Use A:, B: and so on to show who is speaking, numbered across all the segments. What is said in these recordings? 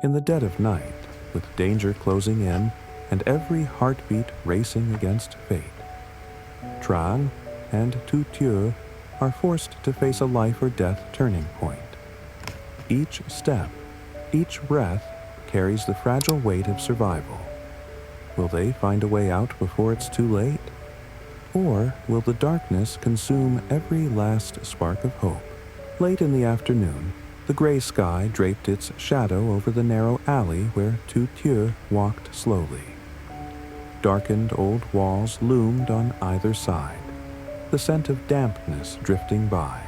A: In the dead of night, with danger closing in and every heartbeat racing against fate, Trang and Tu Tieu are forced to face a life-or-death turning point. Each step, each breath carries the fragile weight of survival. Will they find a way out before it's too late? Or will the darkness consume every last spark of hope? Late in the afternoon, the gray sky draped its shadow over the narrow alley where Tu Tieu walked slowly. Darkened old walls loomed on either side, the scent of dampness drifting by,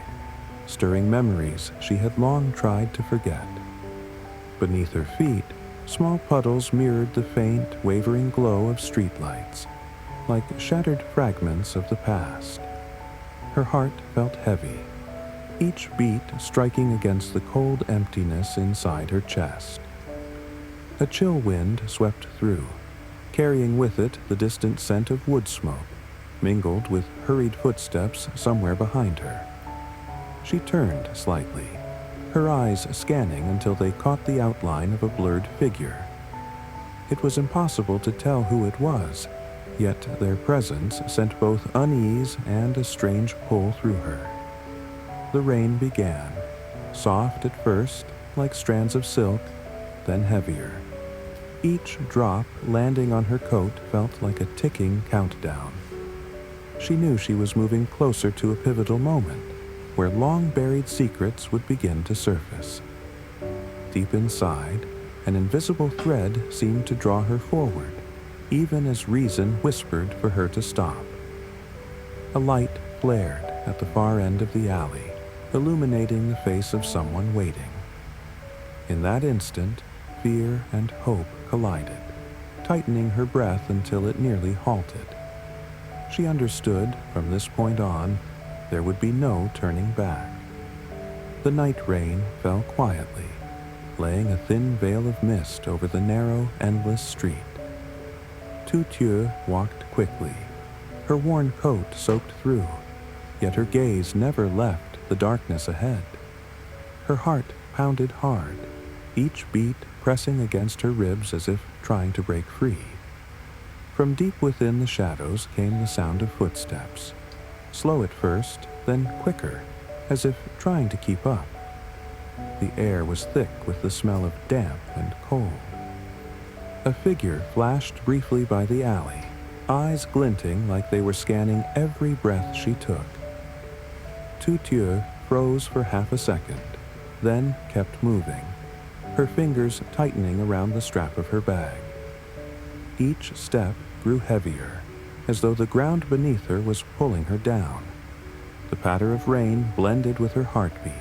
A: stirring memories she had long tried to forget. Beneath her feet, small puddles mirrored the faint, wavering glow of streetlights, like shattered fragments of the past. Her heart felt heavy, each beat striking against the cold emptiness inside her chest. A chill wind swept through, carrying with it the distant scent of wood smoke, mingled with hurried footsteps somewhere behind her. She turned slightly, her eyes scanning until they caught the outline of a blurred figure. It was impossible to tell who it was, yet their presence sent both unease and a strange pull through her. The rain began, soft at first, like strands of silk, then heavier. Each drop landing on her coat felt like a ticking countdown. She knew she was moving closer to a pivotal moment, where long-buried secrets would begin to surface. Deep inside, an invisible thread seemed to draw her forward, even as reason whispered for her to stop. A light flared at the far end of the alley, illuminating the face of someone waiting. In that instant, fear and hope collided, tightening her breath until it nearly halted. She understood, from this point on, there would be no turning back. The night rain fell quietly, laying a thin veil of mist over the narrow, endless street. Tu Tieu walked quickly, her worn coat soaked through, yet her gaze never left the darkness ahead. Her heart pounded hard, each beat pressing against her ribs as if trying to break free. From deep within the shadows came the sound of footsteps, slow at first, then quicker, as if trying to keep up. The air was thick with the smell of damp and cold. A figure flashed briefly by the alley, eyes glinting like they were scanning every breath she took. Tu Tieu froze for half a second, then kept moving, her fingers tightening around the strap of her bag. Each step grew heavier, as though the ground beneath her was pulling her down. The patter of rain blended with her heartbeat,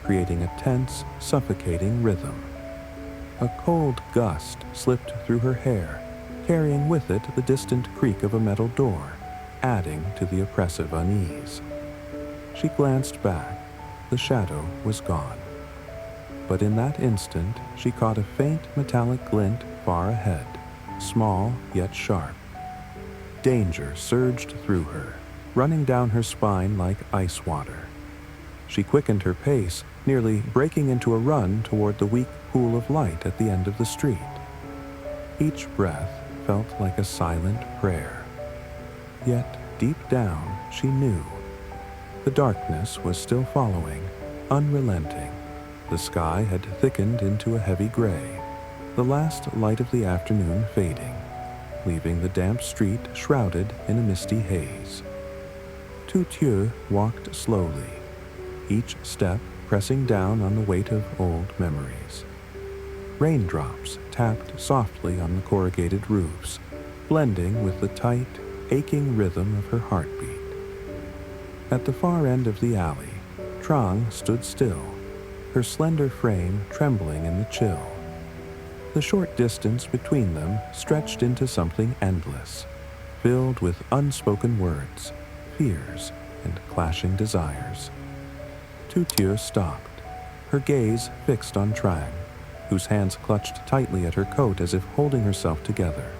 A: creating a tense, suffocating rhythm. A cold gust slipped through her hair, carrying with it the distant creak of a metal door, adding to the oppressive unease. She glanced back. The shadow was gone. But in that instant, she caught a faint metallic glint far ahead, small yet sharp. Danger surged through her, running down her spine like ice water. She quickened her pace, nearly breaking into a run toward the weak pool of light at the end of the street. Each breath felt like a silent prayer. Yet, deep down, she knew. The darkness was still following, unrelenting. The sky had thickened into a heavy gray, the last light of the afternoon fading, leaving the damp street shrouded in a misty haze. Tu Tieu walked slowly, each step pressing down on the weight of old memories. Raindrops tapped softly on the corrugated roofs, blending with the tight, aching rhythm of her heartbeat. At the far end of the alley, Trang stood still, her slender frame trembling in the chill. The short distance between them stretched into something endless, filled with unspoken words, fears, and clashing desires. Tu Tieu stopped, her gaze fixed on Trang, whose hands clutched tightly at her coat as if holding herself together.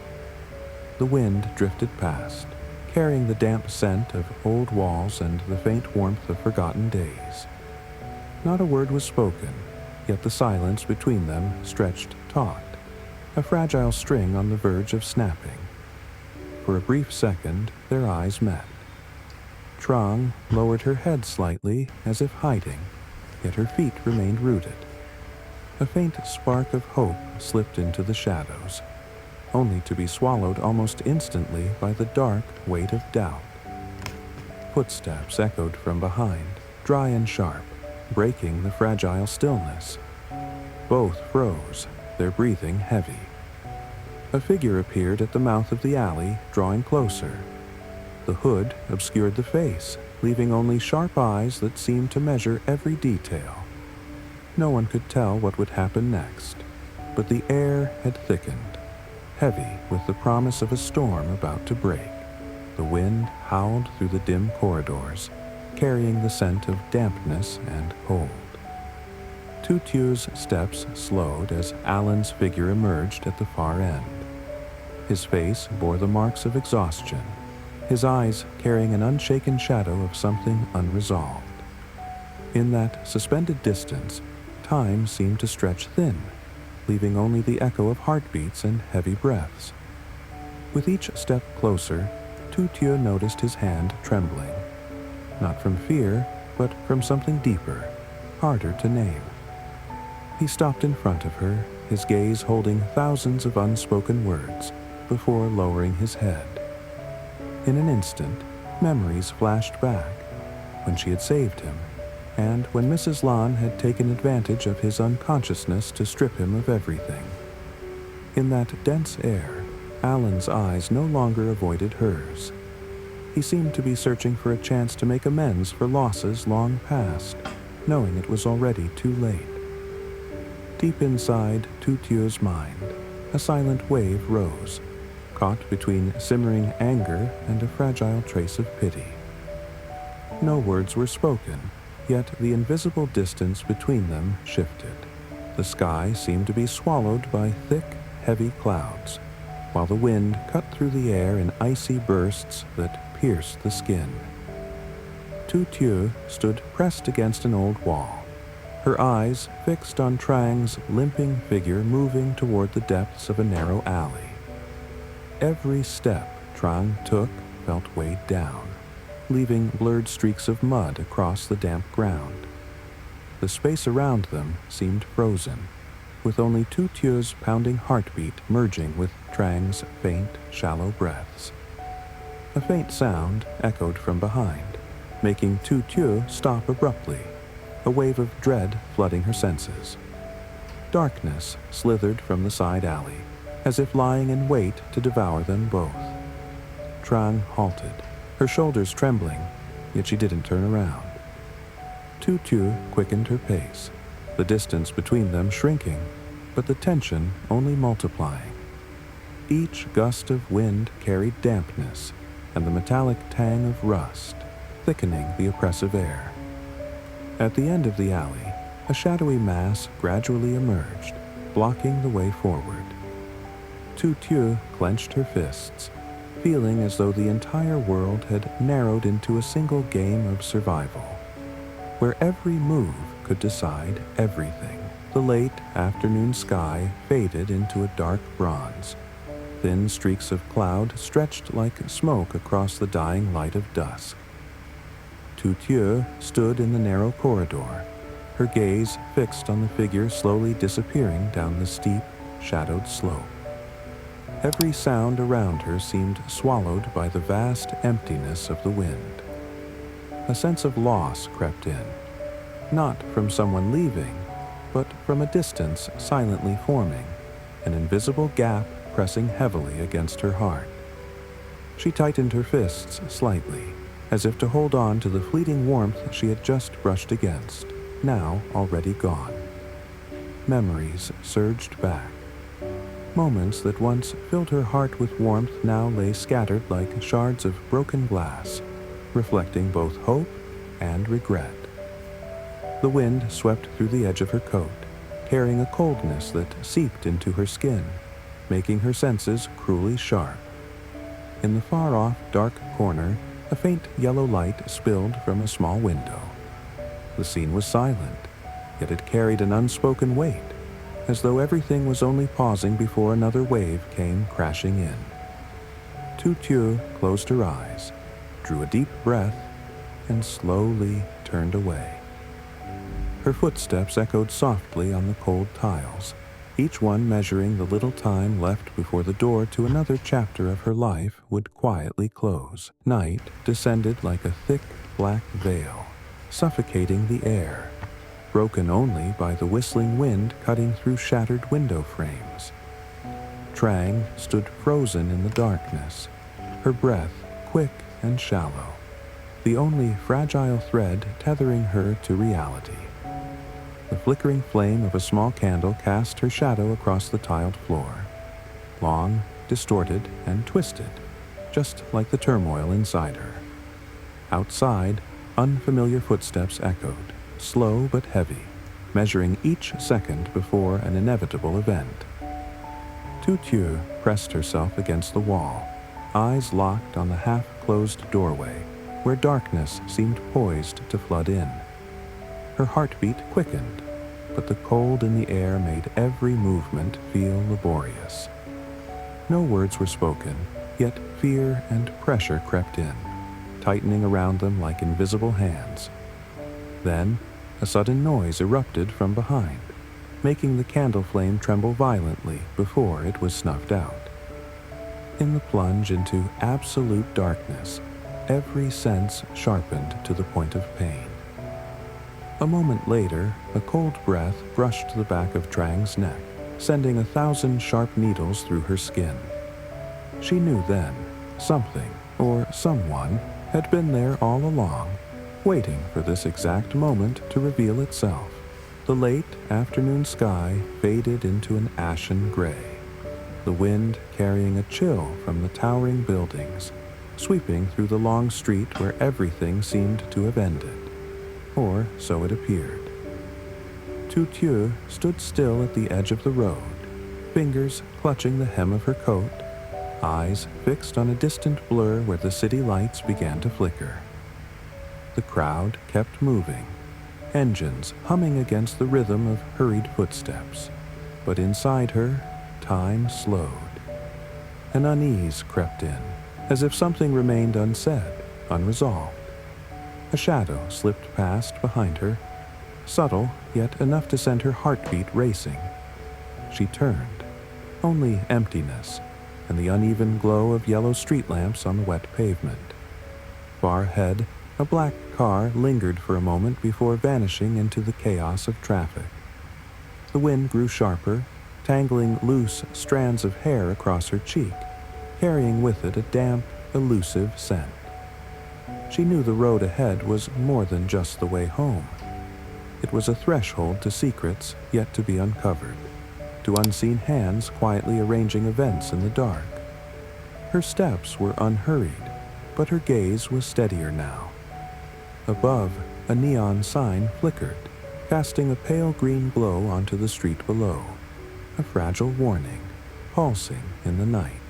A: The wind drifted past, carrying the damp scent of old walls and the faint warmth of forgotten days. Not a word was spoken, yet the silence between them stretched taut, a fragile string on the verge of snapping. For a brief second, their eyes met. Trang lowered her head slightly, as if hiding, yet her feet remained rooted. A faint spark of hope slipped into the shadows, only to be swallowed almost instantly by the dark weight of doubt. Footsteps echoed from behind, dry and sharp, breaking the fragile stillness. Both froze, their breathing heavy. A figure appeared at the mouth of the alley, drawing closer. The hood obscured the face, leaving only sharp eyes that seemed to measure every detail. No one could tell what would happen next, but the air had thickened, heavy with the promise of a storm about to break. The wind howled through the dim corridors, carrying the scent of dampness and cold. Tu Tieu's steps slowed as Alan's figure emerged at the far end. His face bore the marks of exhaustion, his eyes carrying an unshaken shadow of something unresolved. In that suspended distance, time seemed to stretch thin, leaving only the echo of heartbeats and heavy breaths. With each step closer, Tu Tieu noticed his hand trembling, not from fear, but from something deeper, harder to name. He stopped in front of her, his gaze holding thousands of unspoken words, before lowering his head. In an instant, memories flashed back, when she had saved him, and when Mrs. Lan had taken advantage of his unconsciousness to strip him of everything. In that dense air, Alan's eyes no longer avoided hers. He seemed to be searching for a chance to make amends for losses long past, knowing it was already too late. Deep inside Tu Tieu's mind, a silent wave rose, caught between simmering anger and a fragile trace of pity. No words were spoken, yet the invisible distance between them shifted. The sky seemed to be swallowed by thick, heavy clouds, while the wind cut through the air in icy bursts that pierced the skin. Tu Tieu stood pressed against an old wall, her eyes fixed on Trang's limping figure moving toward the depths of a narrow alley. Every step Trang took felt weighed down, leaving blurred streaks of mud across the damp ground. The space around them seemed frozen, with only Tu Tieu's pounding heartbeat merging with Trang's faint, shallow breaths. A faint sound echoed from behind, making Tu Tieu stop abruptly, a wave of dread flooding her senses. Darkness slithered from the side alley, as if lying in wait to devour them both. Trang halted, her shoulders trembling, yet she didn't turn around. Tu Tieu quickened her pace, the distance between them shrinking, but the tension only multiplying. Each gust of wind carried dampness and the metallic tang of rust, thickening the oppressive air. At the end of the alley, a shadowy mass gradually emerged, blocking the way forward. Tu Tieu clenched her fists, feeling as though the entire world had narrowed into a single game of survival, where every move could decide everything. The late afternoon sky faded into a dark bronze. Thin streaks of cloud stretched like smoke across the dying light of dusk. Tu Tieu stood in the narrow corridor, her gaze fixed on the figure slowly disappearing down the steep, shadowed slope. Every sound around her seemed swallowed by the vast emptiness of the wind. A sense of loss crept in, not from someone leaving, but from a distance silently forming, an invisible gap pressing heavily against her heart. She tightened her fists slightly, as if to hold on to the fleeting warmth she had just brushed against, now already gone. Memories surged back. Moments that once filled her heart with warmth now lay scattered like shards of broken glass, reflecting both hope and regret. The wind swept through the edge of her coat, carrying a coldness that seeped into her skin, making her senses cruelly sharp. In the far-off dark corner, a faint yellow light spilled from a small window. The scene was silent, yet it carried an unspoken weight, as though everything was only pausing before another wave came crashing in. Tu Tieu closed her eyes, drew a deep breath, and slowly turned away. Her footsteps echoed softly on the cold tiles, each one measuring the little time left before the door to another chapter of her life would quietly close. Night descended like a thick, black veil, suffocating the air, broken only by the whistling wind cutting through shattered window frames. Trang stood frozen in the darkness, her breath quick and shallow, the only fragile thread tethering her to reality. The flickering flame of a small candle cast her shadow across the tiled floor, long, distorted, and twisted, just like the turmoil inside her. Outside, unfamiliar footsteps echoed, slow but heavy, measuring each second before an inevitable event. Tu Tieu pressed herself against the wall, eyes locked on the half-closed doorway, where darkness seemed poised to flood in. Her heartbeat quickened, but the cold in the air made every movement feel laborious. No words were spoken, yet fear and pressure crept in, tightening around them like invisible hands. Then, a sudden noise erupted from behind, making the candle flame tremble violently before it was snuffed out. In the plunge into absolute darkness, every sense sharpened to the point of pain. A moment later, a cold breath brushed the back of Trang's neck, sending 1,000 sharp needles through her skin. She knew then, something, or someone, had been there all along, waiting for this exact moment to reveal itself. The late afternoon sky faded into an ashen gray, the wind carrying a chill from the towering buildings, sweeping through the long street where everything seemed to have ended. Or so it appeared. Tu Tieu stood still at the edge of the road, fingers clutching the hem of her coat, eyes fixed on a distant blur where the city lights began to flicker. The crowd kept moving, engines humming against the rhythm of hurried footsteps, but inside her, time slowed. An unease crept in, as if something remained unsaid, unresolved. A shadow slipped past behind her, subtle yet enough to send her heartbeat racing. She turned, only emptiness and the uneven glow of yellow street lamps on the wet pavement. Far ahead, a black car lingered for a moment before vanishing into the chaos of traffic. The wind grew sharper, tangling loose strands of hair across her cheek, carrying with it a damp, elusive scent. She knew the road ahead was more than just the way home. It was a threshold to secrets yet to be uncovered, to unseen hands quietly arranging events in the dark. Her steps were unhurried, but her gaze was steadier now. Above, a neon sign flickered, casting a pale green glow onto the street below, a fragile warning, pulsing in the night.